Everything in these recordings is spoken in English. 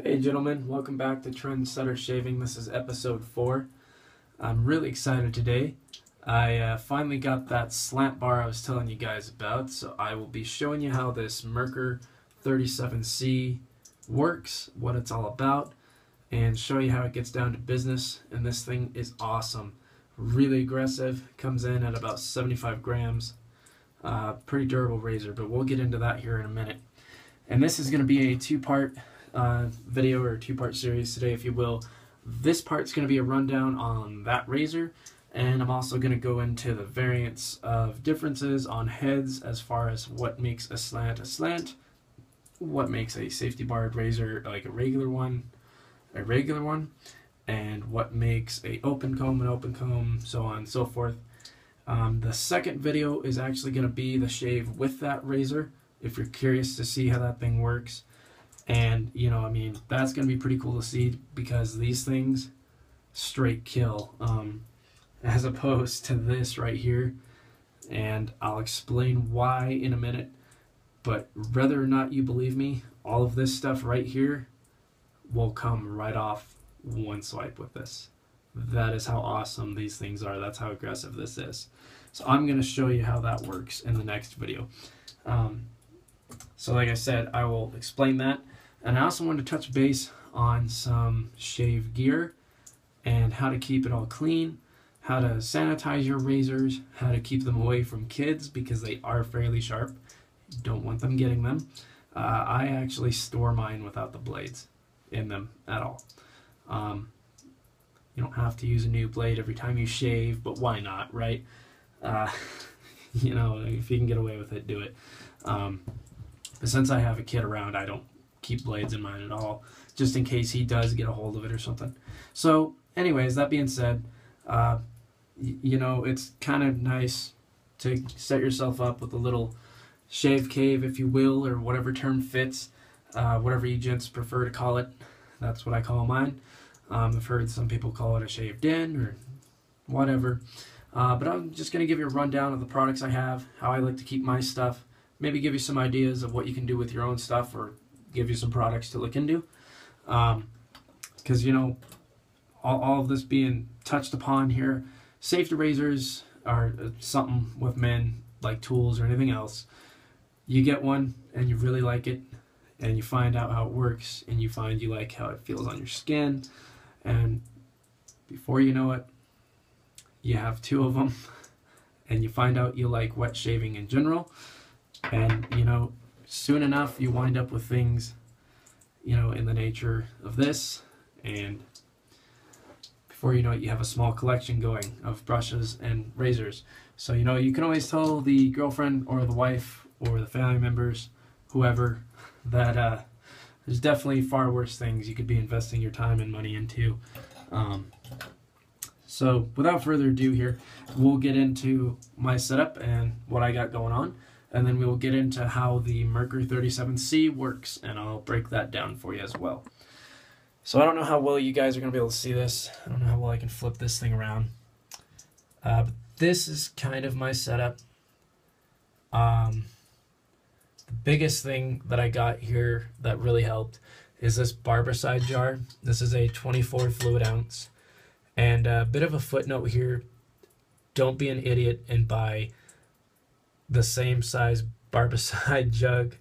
Hey gentlemen, welcome back to Trendsetter Shaving. This is episode 4. I'm really excited today. I finally got that slant bar I was telling you guys about, so I will be showing you how this Merkur 37C works, what it's all about, and show you how it gets down to business. And this thing is awesome. Really aggressive, comes in at about 75 grams. Pretty durable razor, but we'll get into that here in a minute. And this is going to be a two-part video or two-part series today, if you will. This part's going to be a rundown on that razor, and I'm also going to go into the variants of differences on heads as far as what makes a slant, what makes a safety barred razor like a regular one, and what makes a open comb, so on and so forth. The second video is actually going to be the shave with that razor, if you're curious to see how that thing works. And, you know, I mean, that's going to be pretty cool to see, because these things straight kill, as opposed to this right here. And I'll explain why in a minute. But whether or not you believe me, all of this stuff right here will come right off one swipe with this. That is how awesome these things are. That's how aggressive this is. So I'm going to show you how that works in the next video. So like I said, I will explain that. And I also want to touch base on some shave gear and how to keep it all clean, how to sanitize your razors, how to keep them away from kids because they are fairly sharp. You don't want them getting them. I actually store mine without the blades in them at all. You don't have to use a new blade every time you shave, but why not, right? You know, if you can get away with it, do it. But since I have a kid around, I don't keep blades in mine at all, just in case he does get a hold of it or something. So anyways, that being said, you know, it's kind of nice to set yourself up with a little shave cave, if you will, or whatever term fits, whatever you gents prefer to call it. That's what I call mine. I've heard some people call it a shave den or whatever. But I'm just going to give you a rundown of the products I have, how I like to keep my stuff, maybe give you some ideas of what you can do with your own stuff, or give you some products to look into. Because, you know, all of this being touched upon here, safety razors are something with men, like tools or anything else. You get one and you really like it, and you find out how it works, and you find you like how it feels on your skin, and before you know it, you have two of them, and you find out you like wet shaving in general. And, you know, soon enough you wind up with things, you know, in the nature of this, and before you know it, you have a small collection going of brushes and razors. So, you know, you can always tell the girlfriend or the wife or the family members, whoever, that there's definitely far worse things you could be investing your time and money into. So without further ado here, we'll get into my setup and what I got going on, and then we will get into how the Merkur 37C works, and I'll break that down for you as well. So I don't know how well you guys are going to be able to see this. I don't know how well I can flip this thing around. But this is kind of my setup. The biggest thing that I got here that really helped is this Barbicide jar. This is a 24 fluid ounce. And a bit of a footnote here, don't be an idiot and buy the same size Barbicide jug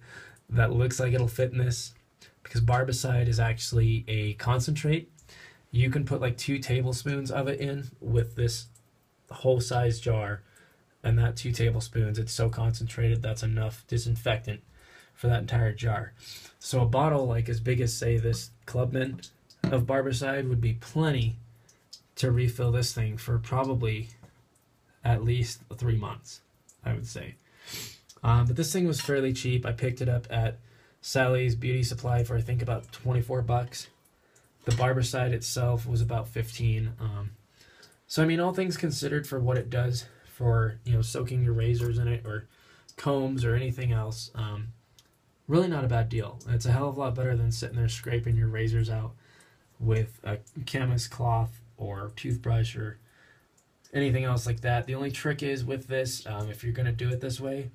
that looks like it'll fit in this, because Barbicide is actually a concentrate. You can put like 2 tablespoons of it in with this whole size jar, and that 2 tablespoons, it's so concentrated that's enough disinfectant for that entire jar. So a bottle like as big as, say, this Clubman of Barbicide would be plenty to refill this thing for probably at least 3 months, I would say. But this thing was fairly cheap. I picked it up at Sally's Beauty Supply for I think about 24 bucks. The Barbicide itself was about 15. So I mean, all things considered, for what it does for, you know, soaking your razors in it or combs or anything else, really not a bad deal. It's a hell of a lot better than sitting there scraping your razors out with a chemist cloth or toothbrush or anything else like that. The only trick is with this, if you're going to do it this way,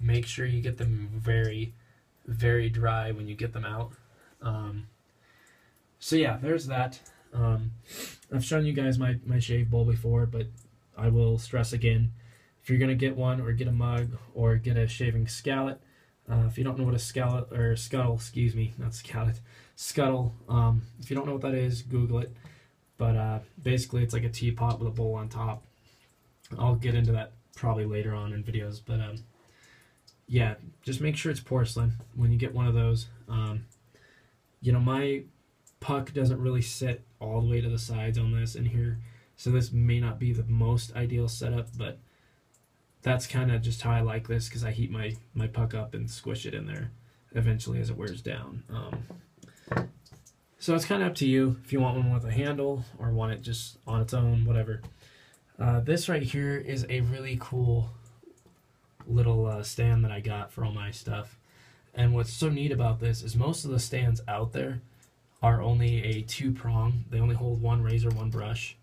make sure you get them very, very dry when you get them out. So yeah, there's that. I've shown you guys my shave bowl before, but I will stress again, if you're going to get one or get a mug or get a shaving skillet, if you don't know what a skillet or scuttle, excuse me, not skillet, scuttle, if you don't know what that is, Google it. But basically it's like a teapot with a bowl on top. I'll get into that probably later on in videos, but yeah, just make sure it's porcelain when you get one of those. You know, my puck doesn't really sit all the way to the sides on this in here, so this may not be the most ideal setup, but that's kind of just how I like this, because I heat my puck up and squish it in there eventually as it wears down. So it's kind of up to you if you want one with a handle or want it just on its own, whatever. This right here is a really cool little stand that I got for all my stuff. And what's so neat about this is most of the stands out there are only a 2-prong. They only hold one razor, one brush.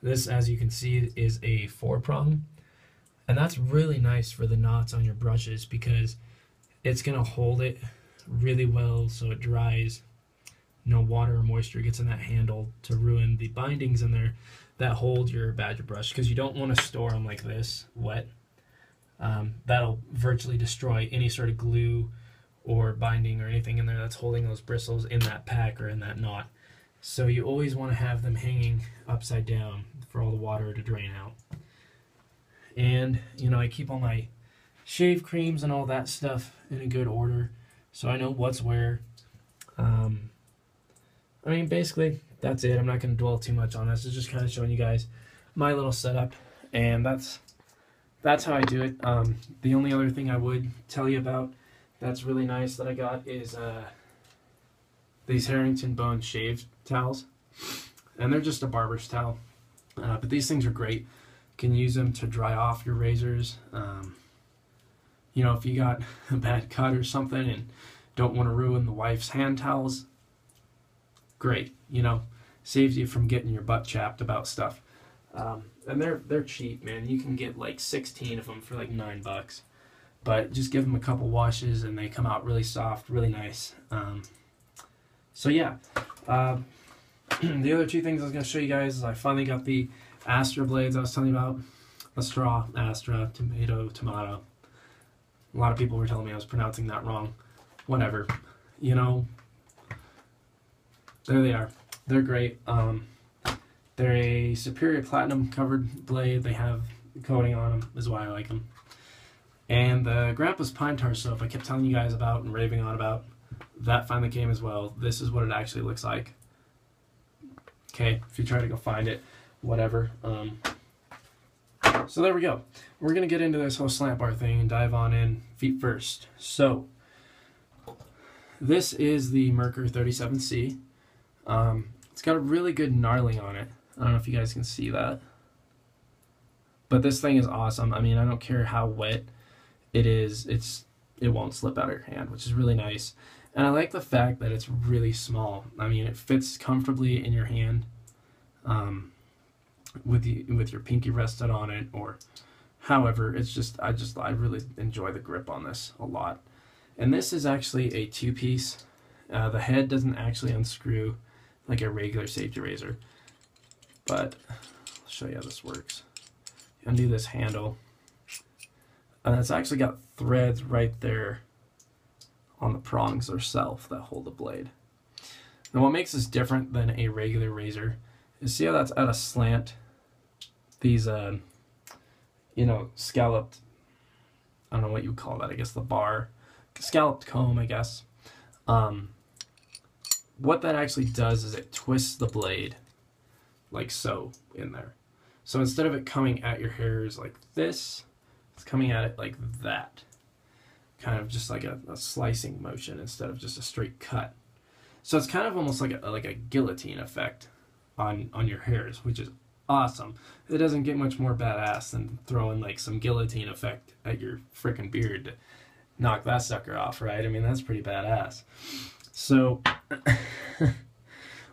This, as you can see, is a 4-prong. And that's really nice for the knots on your brushes, because it's going to hold it really well so it dries. No water or moisture gets in that handle to ruin the bindings in there that hold your badger brush, because you don't want to store them like this, wet. That'll virtually destroy any sort of glue or binding or anything in there that's holding those bristles in that pack or in that knot. So you always want to have them hanging upside down for all the water to drain out. And, you know, I keep all my shave creams and all that stuff in a good order, so I know what's where. I mean, basically, that's it. I'm not going to dwell too much on this. It's just kind of showing you guys my little setup, and that's how I do it. The only other thing I would tell you about that's really nice that I got is these Harrington bone shave towels, and they're just a barber's towel, but these things are great. You can use them to dry off your razors. You know, if you got a bad cut or something and don't want to ruin the wife's hand towels, great. You know, saves you from getting your butt chapped about stuff. And they're cheap, man. You can get like 16 of them for like $9, but just give them a couple washes and they come out really soft, really nice. So yeah, the other two things I was going to show you guys is I finally got the Astra blades I was telling you about. A straw, Astra, tomato, tomato. A lot of people were telling me I was pronouncing that wrong. Whatever. You know, there they are. They're great. They're a superior platinum covered blade. They have coating on them, is why I like them. And the Grandpa's Pine Tar soap I kept telling you guys about and raving on about, that finally came as well. This is what it actually looks like. Okay, if you try to go find it, whatever. So there we go. We're going to get into this whole slant bar thing and dive on in feet first. So, this is the Merkur 37C. It's got a really good gnarling on it. I don't know if you guys can see that. But this thing is awesome. I mean, I don't care how wet it is. It won't slip out of your hand, which is really nice. And I like the fact that it's really small. I mean, it fits comfortably in your hand. With your pinky rested on it, or however, it's just I really enjoy the grip on this a lot. And this is actually a 2-piece. The head doesn't actually unscrew like a regular safety razor, but I'll show you how this works. You undo this handle, and it's actually got threads right there on the prongs themselves that hold the blade. Now, what makes this different than a regular razor is, see how that's at a slant? These, you know, scalloped, I don't know what you would call that, I guess the bar, scalloped comb, I guess. What that actually does is it twists the blade like so in there. So instead of it coming at your hairs like this, it's coming at it like that. Kind of just like a slicing motion instead of just a straight cut. So it's kind of almost like a guillotine effect on your hairs, which is awesome. It doesn't get much more badass than throwing like some guillotine effect at your freaking beard to knock that sucker off, right? I mean, that's pretty badass. So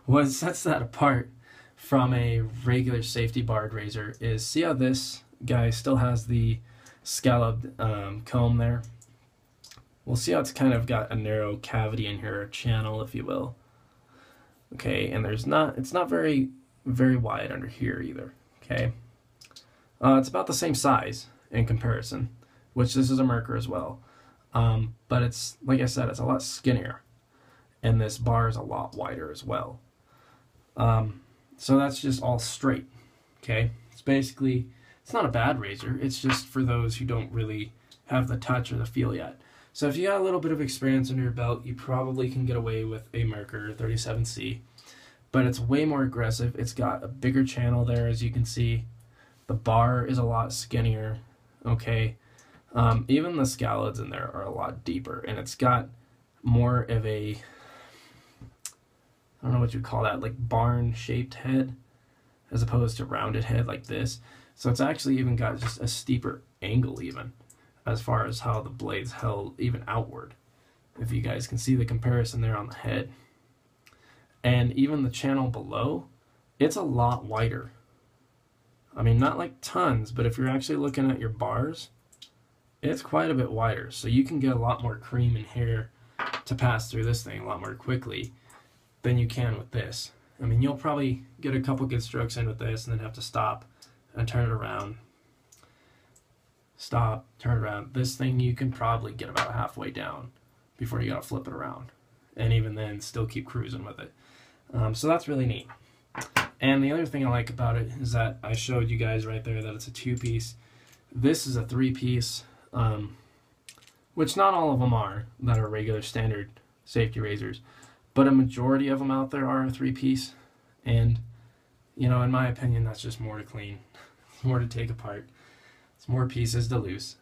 what sets that apart from a regular safety barred razor is, see how this guy still has the scalloped comb there? We'll see how it's kind of got a narrow cavity in here, a channel, if you will. Okay, and it's not very wide under here either. Okay, it's about the same size in comparison, which this is a Merkur as well. But it's, like I said, it's a lot skinnier, and this bar is a lot wider as well. So that's just all straight. Okay, it's not a bad razor. It's just for those who don't really have the touch or the feel yet. So if you got a little bit of experience under your belt, you probably can get away with a Merkur 37C. But it's way more aggressive. It's got a bigger channel there, as you can see. The bar is a lot skinnier. Okay, even the scallops in there are a lot deeper, and it's got more of a, I don't know what you'd call that, like barn-shaped head, as opposed to rounded head like this. So it's actually even got just a steeper angle even, as far as how the blade's held even outward. If you guys can see the comparison there on the head. And even the channel below, it's a lot wider. I mean, not like tons, but if you're actually looking at your bars, it's quite a bit wider. So you can get a lot more cream and hair to pass through this thing a lot more quickly than you can with this. I mean, you'll probably get a couple good strokes in with this and then have to stop and turn it around. Stop, turn it around. This thing you can probably get about halfway down before you gotta flip it around. And even then, still keep cruising with it. So that's really neat. And the other thing I like about it is that I showed you guys right there that it's a 2-piece. This is a 3-piece, which not all of them are that are regular standard safety razors, but a majority of them out there are a 3-piece. And, you know, in my opinion, that's just more to clean, more to take apart. It's more pieces to loose.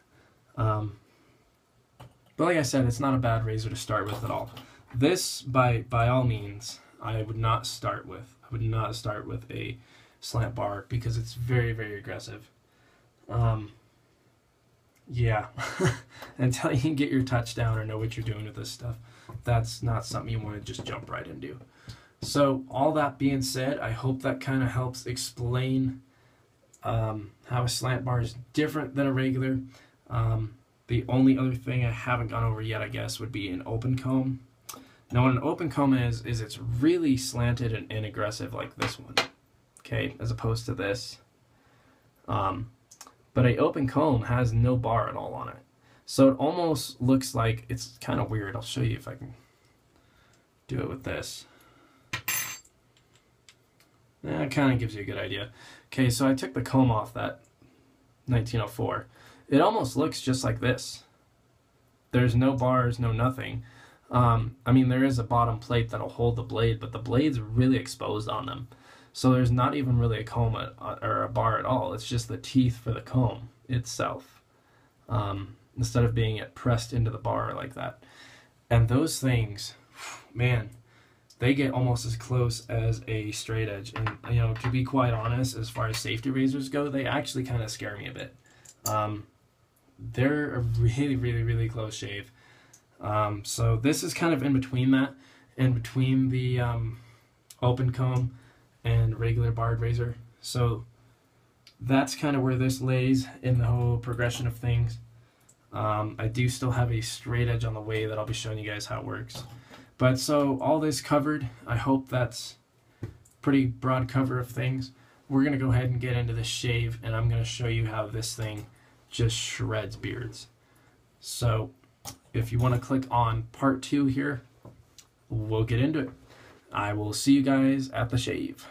But like I said, it's not a bad razor to start with at all. This, by all means, I would not start with. I would not start with a slant bar because it's very, very aggressive. Yeah, until you can get your touchdown or know what you're doing with this stuff, that's not something you want to just jump right into. So all that being said, I hope that kind of helps explain how a slant bar is different than a regular. The only other thing I haven't gone over yet, I guess, would be an open comb. Now what an open comb is it's really slanted and aggressive like this one, okay, as opposed to this. But an open comb has no bar at all on it. So it almost looks like, it's kind of weird. I'll show you if I can do it with this. It kind of gives you a good idea. Okay, so I took the comb off that 1904. It almost looks just like this. There's no bars, no nothing. I mean, there is a bottom plate that'll hold the blade, but the blade's really exposed on them. So there's not even really a comb or a bar at all. It's just the teeth for the comb itself, instead of being it pressed into the bar like that. And those things, man, they get almost as close as a straight edge. And, you know, to be quite honest, as far as safety razors go, they actually kind of scare me a bit. They're a really, really, really close shave. So this is kind of in between that, in between the open comb and regular barred razor. So that's kind of where this lays in the whole progression of things. I do still have a straight edge on the way that I'll be showing you guys how it works. But so all this covered, I hope that's pretty broad cover of things. We're going to go ahead and get into the shave, and I'm going to show you how this thing just shreds beards. So if you want to click on part 2 here, we'll get into it. I will see you guys at the shave.